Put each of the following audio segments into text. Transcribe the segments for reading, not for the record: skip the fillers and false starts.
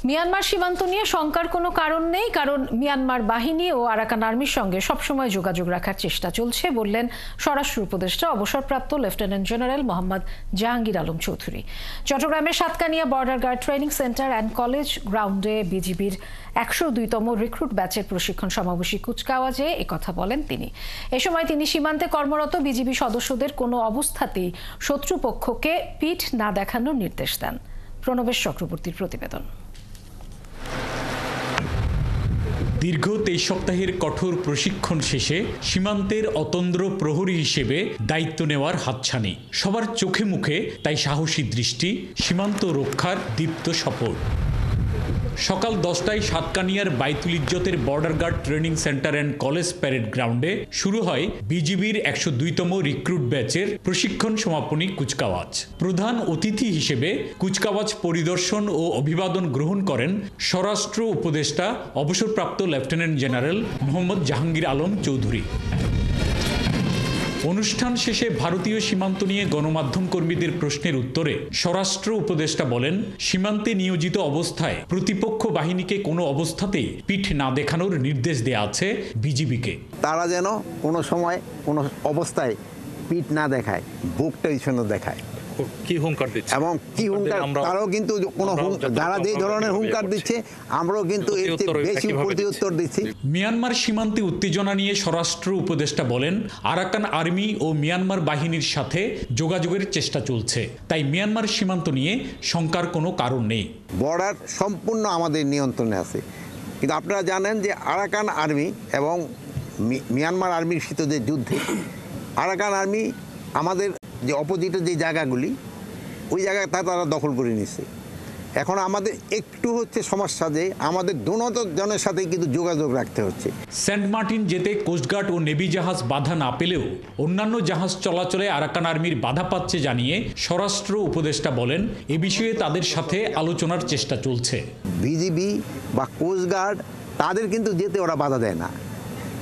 Myanmar সীমান্ত নিয়ে শঙ্কার কোনো কারণ নেই, কারণ মিয়ানমার বাহিনী ও আরাকান আর্মির সঙ্গে সবসময় যোগাযোগ রাখার চেষ্টা চলছে বললেন স্বরাষ্ট্র উপদেষ্টা অবসরপ্রাপ্ত লেফটেন্যান্ট জেনারেল মোহাম্মদ জাহাঙ্গীর আলম চৌধুরী। চট্টগ্রামের Satkania border guard training centre and college গ্রাউন্ডে বিজিবির 102তম রিক্রুট ব্যাচের প্রশিক্ষণ সমাবেশী কুচকাওয়াজে একথা বলেন তিনি। এ সময় তিনি সীমান্তে কর্মরত বিজিবি সদস্যদের কোনো অবস্থাতেই শত্রুপক্ষকে পিঠ না দেখানোর নির্দেশ দেন। প্রণবেশ চক্রবর্তীর প্রতিবেদন। দীর্ঘ 23 সপ্তাহের কঠোর প্রশিক্ষণ শেষে সীমান্তের অতন্দ্র প্রহরী হিসেবে দায়িত্ব নেওয়ার হাতছানি সবার চোখে মুখে, তাই সাহসী দৃষ্টি, সীমান্ত রক্ষার দীপ্ত শপথ। সকাল 10টায় সাতকানিয়ার বাইতুল ইজ্জতের border guard training centre and college parade গ্রাউন্ডে শুরু হয় বিজিবির 102তম রিক্রুট ব্যাচের প্রশিক্ষণ সমাপনী কুচকাওয়াজ। প্রধান অতিথি হিসেবে কুচকাওয়াজ পরিদর্শন ও অভিবাদন গ্রহণ করেন স্বরাষ্ট্র উপদেষ্টা অবসরপ্রাপ্ত লেফটেন্যান্ট জেনারেল মোহাম্মদ জাহাঙ্গীর আলম চৌধুরী। অনুষ্ঠান শেষে ভারতীয় সীমান্ত নিয়ে গণমাধ্যম কর্মীদের প্রশ্নের উত্তরে স্বরাষ্ট্র উপদেষ্টা বলেন, সীমান্তে নিয়োজিত অবস্থায় প্রতিপক্ষ বাহিনীকে কোনো অবস্থাতেই পিঠ না দেখানোর নির্দেশ দেয়া আছে বিজিবিকে। তারা যেন কোনো সময় কোনো অবস্থায় পিঠ না দেখায়, বুকটা পিছনে দেখায়। কি হুঙ্কার দিচ্ছে এবং কি হুঙ্কার, তারাও কিন্তু কোনো যারা যে ধরনের হুঙ্কার দিচ্ছে আমরাও কিন্তু এর চেয়ে বেশি প্রতিউত্তর দিচ্ছি। মিয়ানমার সীমান্তে উত্তেজনা নিয়ে স্বরাষ্ট্র উপদেষ্টা বলেন, আরাকান আর্মি ও মিয়ানমার বাহিনীর সাথে যোগাযোগের চেষ্টা চলছে, তাই মিয়ানমার সীমান্ত নিয়ে শঙ্কার কোনো কারণ নেই। বর্ডার সম্পূর্ণ আমাদের নিয়ন্ত্রণে আছে, কিন্তু আপনারা জানেন যে আরাকান আর্মি এবং মিয়ানমার আর্মির ভিতরে যে যুদ্ধে আরাকান আর্মি আমাদের যে অপোজিটের যে জায়গাগুলি, ওই জায়গাটা তারা দখল করে নিচ্ছে। এখন আমাদের একটু হচ্ছে সমস্যা যে আমাদের জনের সাথে কিন্তু যোগাযোগ রাখতে হচ্ছে। সেন্ট মার্টিন যেতে কোস্টগার্ড ও নেভি জাহাজ বাধা না পেলেও অন্যান্য জাহাজ চলাচলে আরাকান আর্মির বাধা পাচ্ছে জানিয়ে স্বরাষ্ট্র উপদেষ্টা বলেন, এ বিষয়ে তাদের সাথে আলোচনার চেষ্টা চলছে। বিজিবি বা কোস্টগার্ড তাদের কিন্তু যেতে ওরা বাধা দেয় না,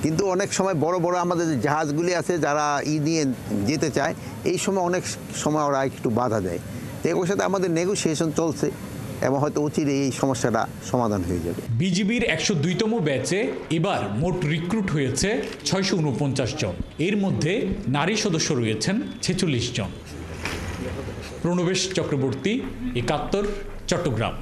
কিন্তু অনেক সময় বড় বড় আমাদের যে জাহাজগুলি আছে যারা নিয়ে যেতে চায়, এই সময় অনেক সময় ওরা একটু বাধা দেয়। তো এগুলোর সাথে আমাদের নেগোসিয়েশন চলছে এবং হয়তো অচিরে এই সমস্যাটা সমাধান হয়ে যাবে। বিজিবির 102তম ব্যাচে এবার মোট রিক্রুট হয়েছে 649 জন, এর মধ্যে নারী সদস্য রয়েছেন 46 জন। প্রণবেশ চক্রবর্তী, 71, চট্টগ্রাম।